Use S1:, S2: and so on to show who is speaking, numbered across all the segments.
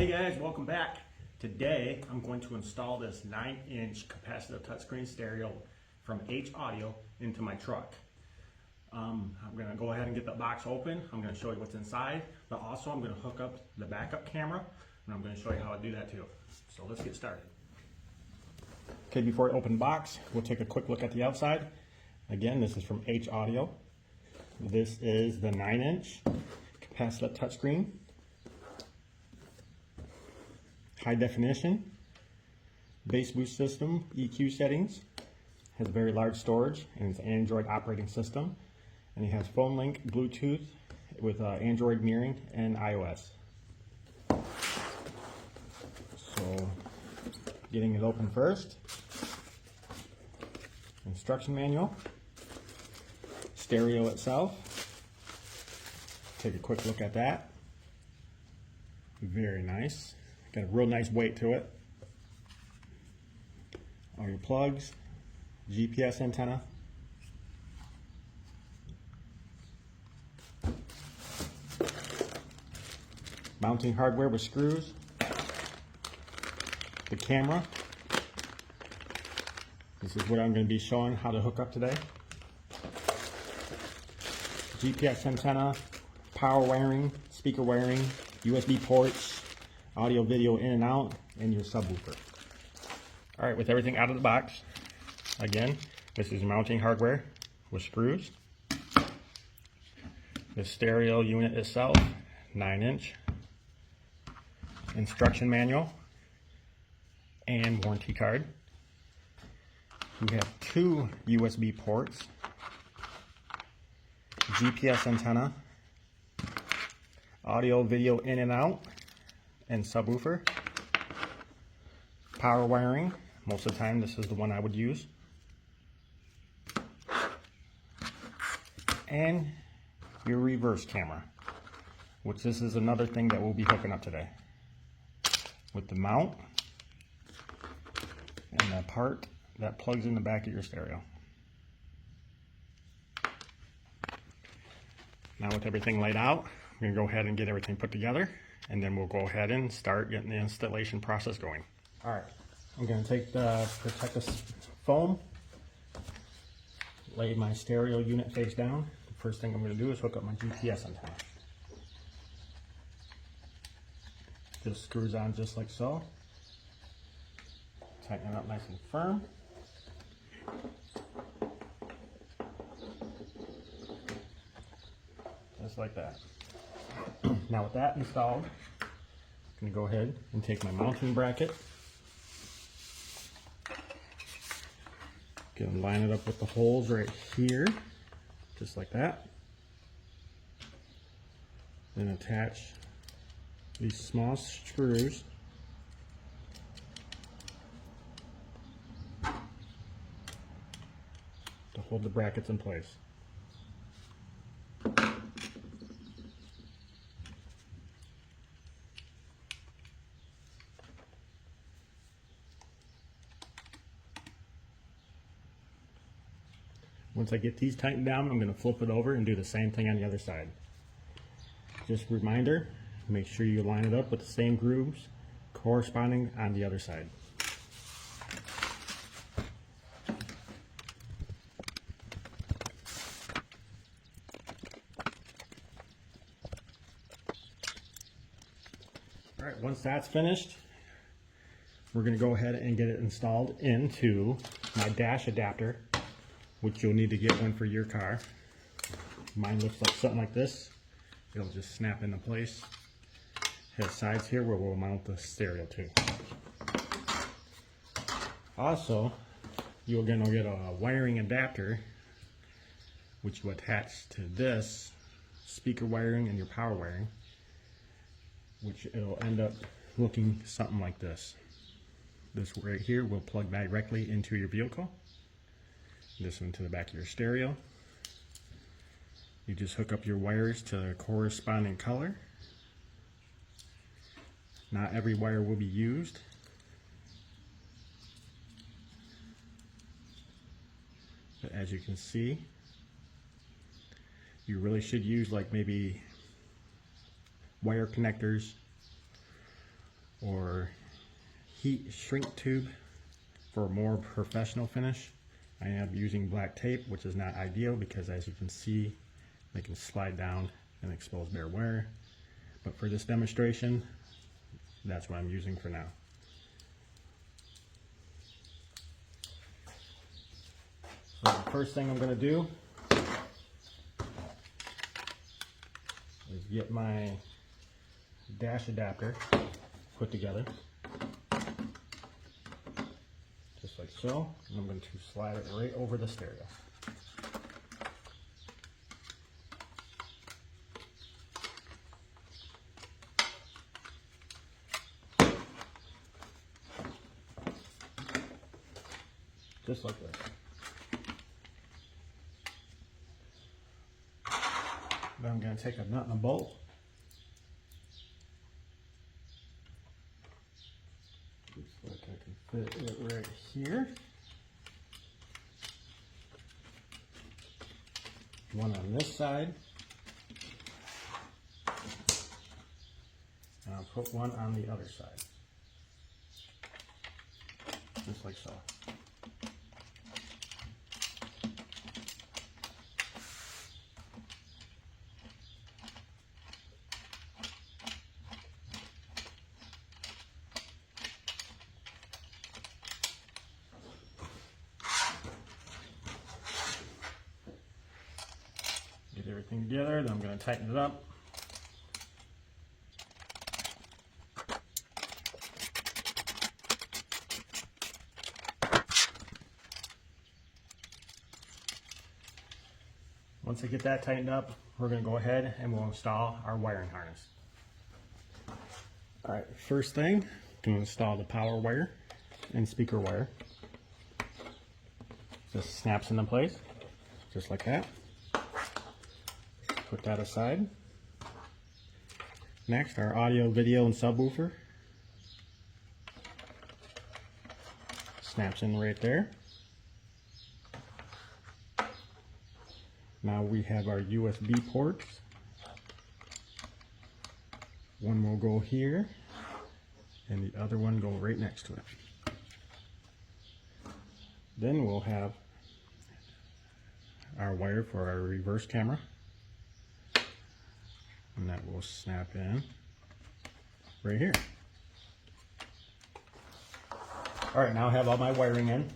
S1: Hey guys, welcome back. Today I'm going to install this 9-inch capacitive touchscreen stereo from Haudio into my truck. I'm going to go ahead and get the box open. I'm going to show you what's inside, but also I'm going to hook up the backup camera and I'm going to show you how to do that too. So let's get started. Okay, before I open the box, we'll take a quick look at the outside. Again, this is from Haudio. This is the 9-inch capacitive touchscreen. High definition, bass boost system, EQ settings, has very large storage, and it's an Android operating system, and it has phone link, Bluetooth with Android mirroring and iOS. So, getting it open first, instruction manual, stereo itself, take a quick look at that, very nice. Got a real nice weight to it. All your plugs, GPS antenna, mounting hardware with screws, the camera. This is what I'm going to be showing how to hook up today. GPS antenna, power wiring, speaker wiring, USB ports, audio video in and out, and your subwoofer. Alright, with everything out of the box, again, this is mounting hardware with screws. The stereo unit itself, 9-inch. Instruction manual and warranty card. We have 2 USB ports, GPS antenna, audio video in and out, and subwoofer, power wiring. Most of the time this is the one I would use, and your reverse camera, which this is another thing that we'll be hooking up today with the mount and the part that plugs in the back of your stereo. Now with everything laid out, I'm going to go ahead and get everything put together, and then we'll go ahead and start getting the installation process going. Alright, I'm going to take the protective foam, lay my stereo unit face down. The first thing I'm going to do is hook up my GPS antenna. Just screws on just like so. Tighten it up nice and firm. Just like that. Now with that installed, I'm going to go ahead and take my mounting bracket, going to line it up with the holes right here, just like that. Then attach these small screws to hold the brackets in place. Once I get these tightened down, I'm going to flip it over and do the same thing on the other side. Just a reminder, make sure you line it up with the same grooves corresponding on the other side. Alright, once that's finished, we're going to go ahead and get it installed into my dash adapter, which you'll need to get one for your car. Mine looks like something like this. It'll just snap into place. Has sides here where we'll mount the stereo to. Also, you're going to get a wiring adapter, which you attach to this speaker wiring and your power wiring, which it'll end up looking something like this. This right here will plug directly into your vehicle. This one to the back of your stereo. You just hook up your wires to the corresponding color. Not every wire will be used. But as you can see, you really should use like maybe wire connectors or heat shrink tube for a more professional finish. I am using black tape, which is not ideal because, as you can see, they can slide down and expose bare wire. But for this demonstration, that's what I'm using for now. So the first thing I'm going to do is get my dash adapter put together, just like so, and I'm going to slide it right over the stereo. Just like this. Then I'm going to take a nut and a bolt. Looks like I can fit it right here. One on this side. And I'll put one on the other side. Just like so. Get everything together, then I'm going to tighten it up. Once I get that tightened up, we're going to go ahead and we'll install our wiring harness. Alright, first thing, I'm going to install the power wire and speaker wire. Just snaps into place, just like that. Put that aside. Next, our audio, video, and subwoofer. Snaps in right there. Now we have our USB ports. One will go here, and the other one go right next to it. Then we'll have our wire for our reverse camera. And that will snap in right here. Alright, now I have all my wiring in.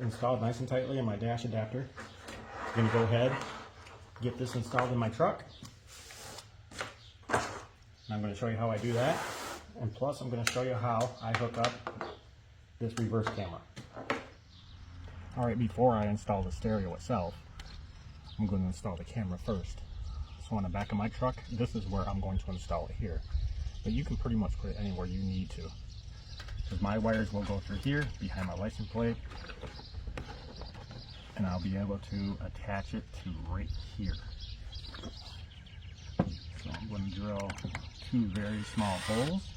S1: Installed nice and tightly in my dash adapter. I'm going to go ahead, get this installed in my truck. And I'm going to show you how I do that. And plus I'm going to show you how I hook up this reverse camera. Alright, before I install the stereo itself, I'm going to install the camera first. So on the back of my truck, this is where I'm going to install it here. But you can pretty much put it anywhere you need to. Because my wires will go through here, behind my license plate. And I'll be able to attach it to right here. So I'm going to drill two very small holes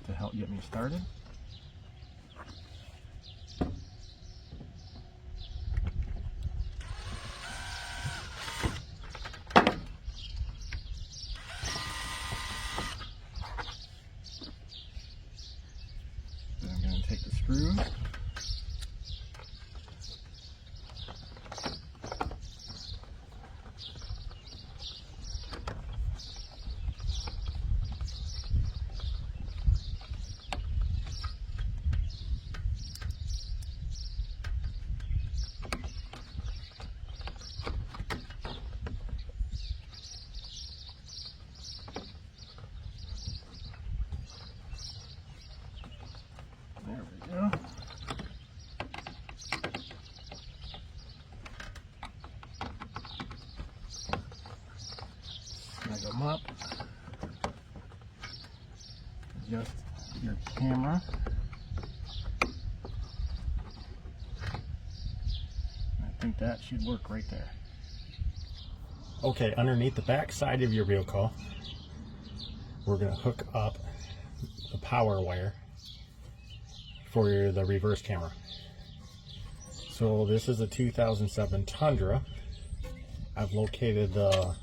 S1: to help get me started. Take the screws, there we go. Snug them up. Adjust your camera. I think that should work right there. Okay, underneath the back side of your vehicle, we're going to hook up the power wire for the reverse camera. So this is a 2007 Tundra. I've located the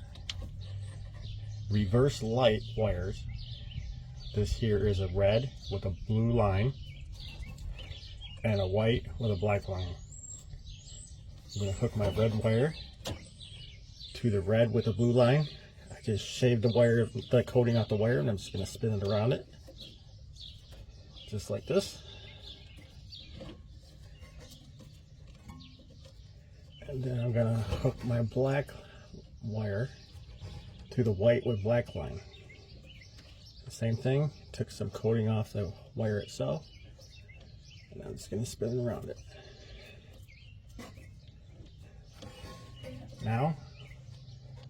S1: reverse light wires. This here is a red with a blue line and a white with a black line. I'm going to hook my red wire to the red with the blue line. I just shaved the wire, the coating off the wire, and I'm just going to spin it around it. Just like this. And then I'm going to hook my black wire to the white with black line. The same thing, took some coating off the wire itself, and I'm just going to spin around it. Now,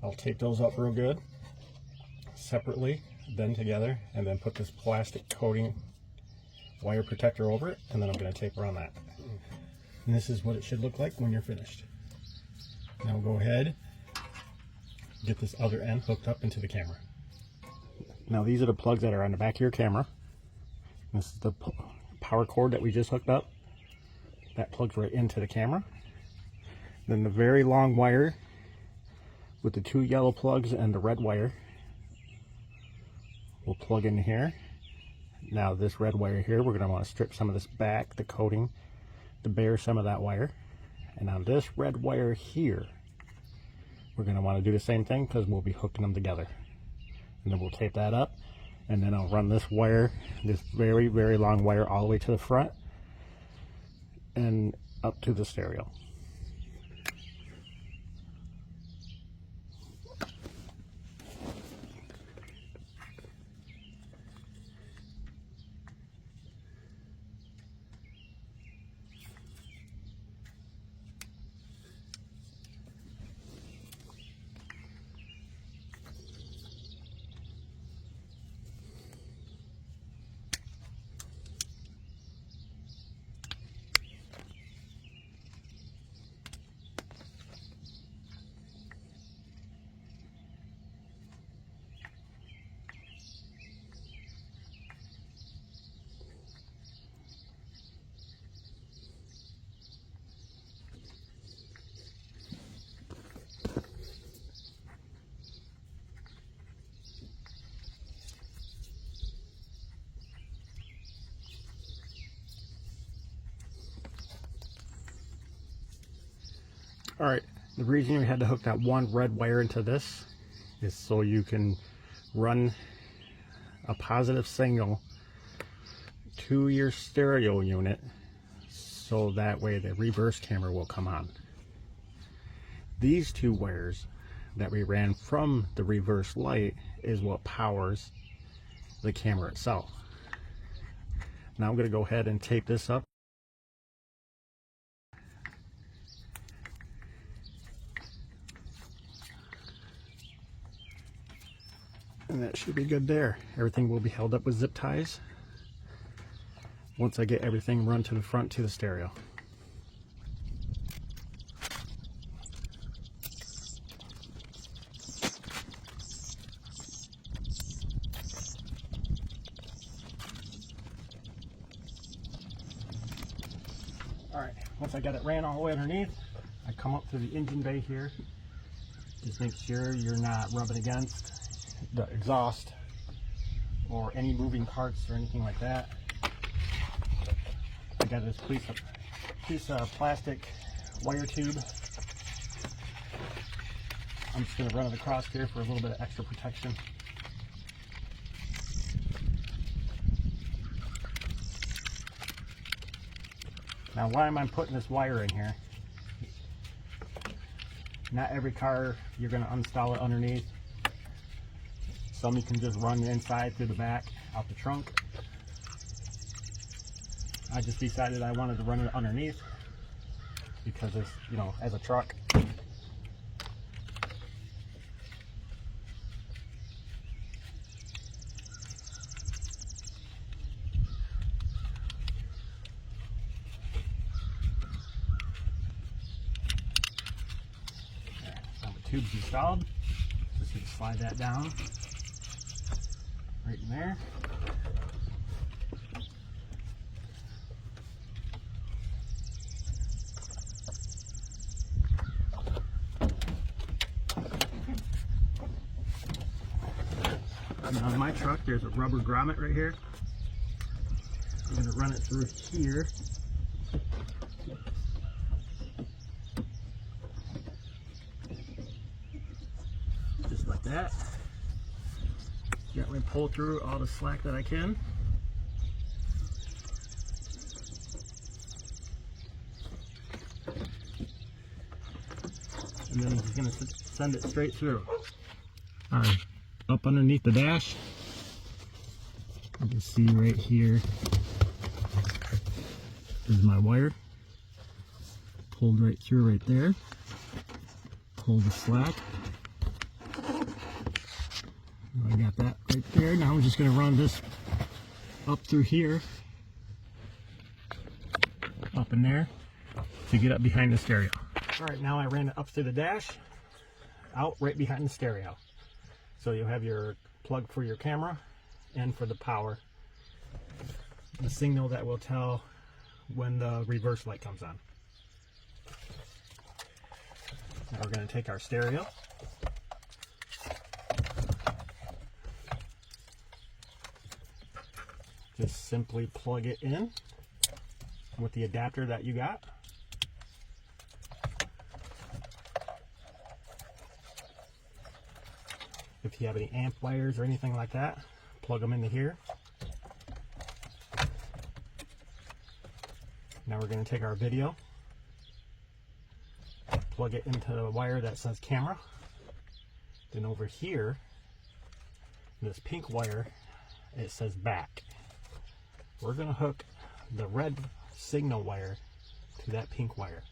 S1: I'll tape those up real good, separately, then together, and then put this plastic coating wire protector over it, and then I'm going to tape around that. And this is what it should look like when you're finished. Now go ahead, get this other end hooked up into the camera. Now these are the plugs that are on the back of your camera. This is the power cord that we just hooked up. That plugs right into the camera. Then the very long wire with the two yellow plugs and the red wire will plug in here. Now this red wire here, we're going to want to strip some of this back, the coating, to bare some of that wire. And now this red wire here, we're going to want to do the same thing because we'll be hooking them together. And then we'll tape that up, and then I'll run this wire, this very, very long wire, all the way to the front and up to the stereo. Alright, the reason we had to hook that one red wire into this is so you can run a positive signal to your stereo unit, so that way the reverse camera will come on. These two wires that we ran from the reverse light is what powers the camera itself. Now I'm going to go ahead and tape this up. And that should be good there. Everything will be held up with zip ties once I get everything run to the front to the stereo. Alright, once I got it ran all the way underneath, I come up to the engine bay here. Just make sure you're not rubbing against the exhaust or any moving parts or anything like that. I got this piece of plastic wire tube. I'm just going to run it across here for a little bit of extra protection. Now why am I putting this wire in here? Not every car you're going to install it underneath. Some you can just run the inside through the back, out the trunk. I just decided I wanted to run it underneath because it's, you know, as a truck. So the tube's installed. Just going to slide that down. Right in there. And on my truck, there's a rubber grommet right here. I'm going to run it through here. Just like that. Gently pull through all the slack that I can. And then he's going to send it straight through. Alright, up underneath the dash, you can see right here is my wire. Pulled right through right there. Pull the slack. I got that right there. Now I'm just going to run this up through here, up in there, to get up behind the stereo. Alright, now I ran it up through the dash, out right behind the stereo. So you'll have your plug for your camera and for the power. The signal that will tell when the reverse light comes on. Now we're going to take our stereo. Just simply plug it in with the adapter that you got. If you have any amp wires or anything like that, plug them into here. Now we're going to take our video, plug it into the wire that says camera. Then over here, this pink wire, it says back. We're going to hook the red signal wire to that pink wire.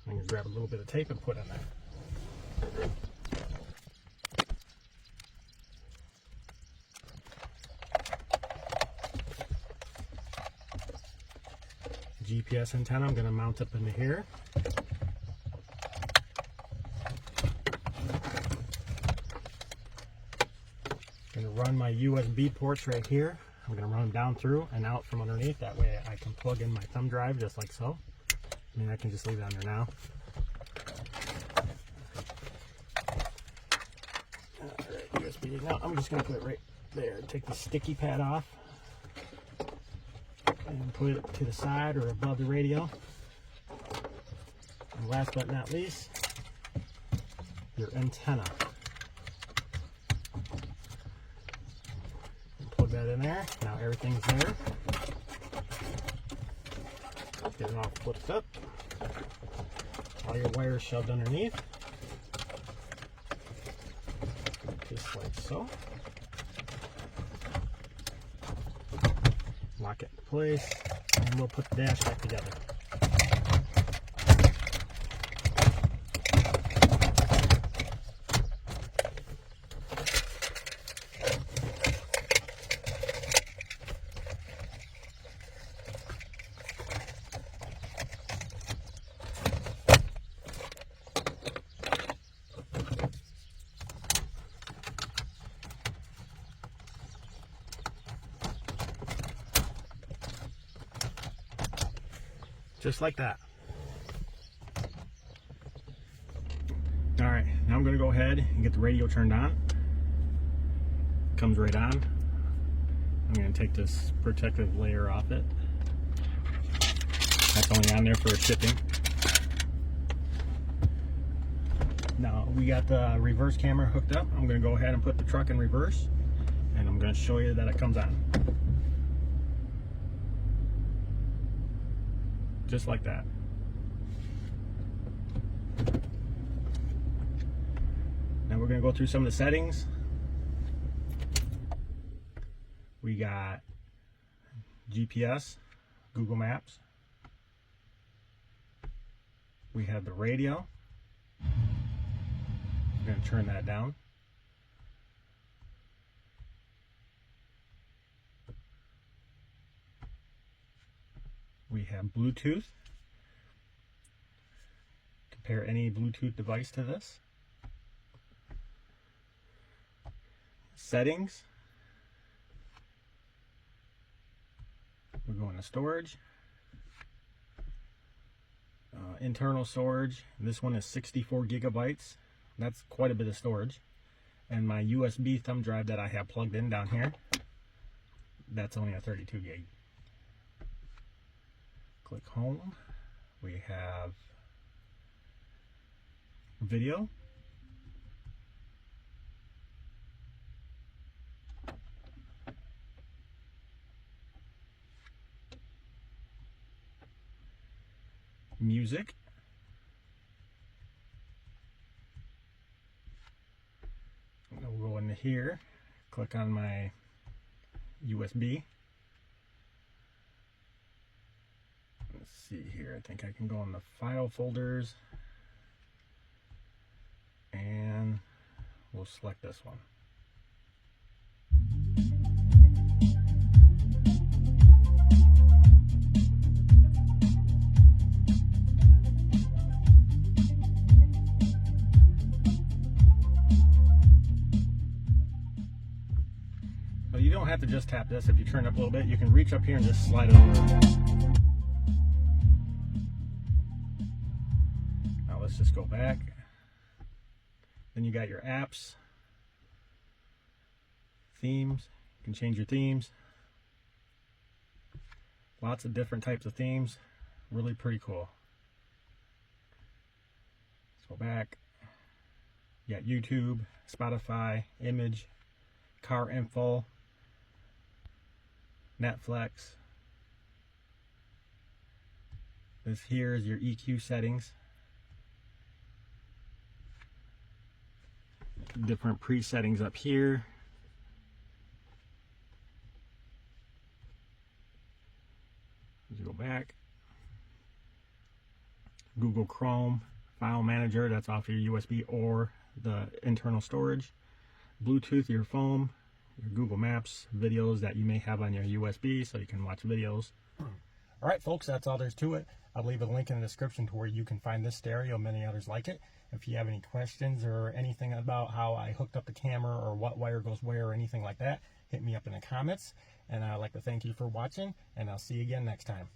S1: I'm going to grab a little bit of tape and put in there. GPS antenna I'm going to mount up into here. I'm going to run my USB ports right here. I'm going to run them down through and out from underneath. That way I can plug in my thumb drive just like so. I mean, I can just leave it on there now. Alright, USB. Now I'm just going to put it right there. Take the sticky pad off and put it to the side or above the radio. And last but not least, your antenna. And plug that in there. Now everything's there. Get it all flipped up. All your wires shoved underneath. Just like so. Lock it in place, and we'll put the dash back together. Just like that. Alright, now I'm going to go ahead and get the radio turned on. Comes right on. I'm going to take this protective layer off it. That's only on there for shipping. Now we got the reverse camera hooked up. I'm going to go ahead and put the truck in reverse, and I'm going to show you that it comes on. Just like that. Now we're going to go through some of the settings. We got GPS, Google Maps. We have the radio. I'm going to turn that down. We have Bluetooth. Compare any Bluetooth device to this. Settings. We're going to storage. internal storage. This one is 64 gigabytes. That's quite a bit of storage. And my USB thumb drive that I have plugged in down here, that's only a 32 gig. Click home. We have video. Music. We'll go into here, click on my USB. Let's see here, I think I can go in the file folders and we'll select this one. You don't have to just tap this. If you turn it up a little bit, you can reach up here and just slide it over. Now let's just go back. Then you got your apps, themes. You can change your themes. Lots of different types of themes. Really pretty cool. Let's go back. You got YouTube, Spotify, image, car info, Netflix. This here is your EQ settings. Different pre-settings up here. Let's go back. Google Chrome, File Manager, that's off your USB or the internal storage. Bluetooth, your phone. Your Google Maps, videos that you may have on your USB so you can watch videos. Alright folks, that's all there's to it. I'll leave a link in the description to where you can find this stereo and many others like it. If you have any questions or anything about how I hooked up the camera or what wire goes where or anything like that, hit me up in the comments. And I'd like to thank you for watching, and I'll see you again next time.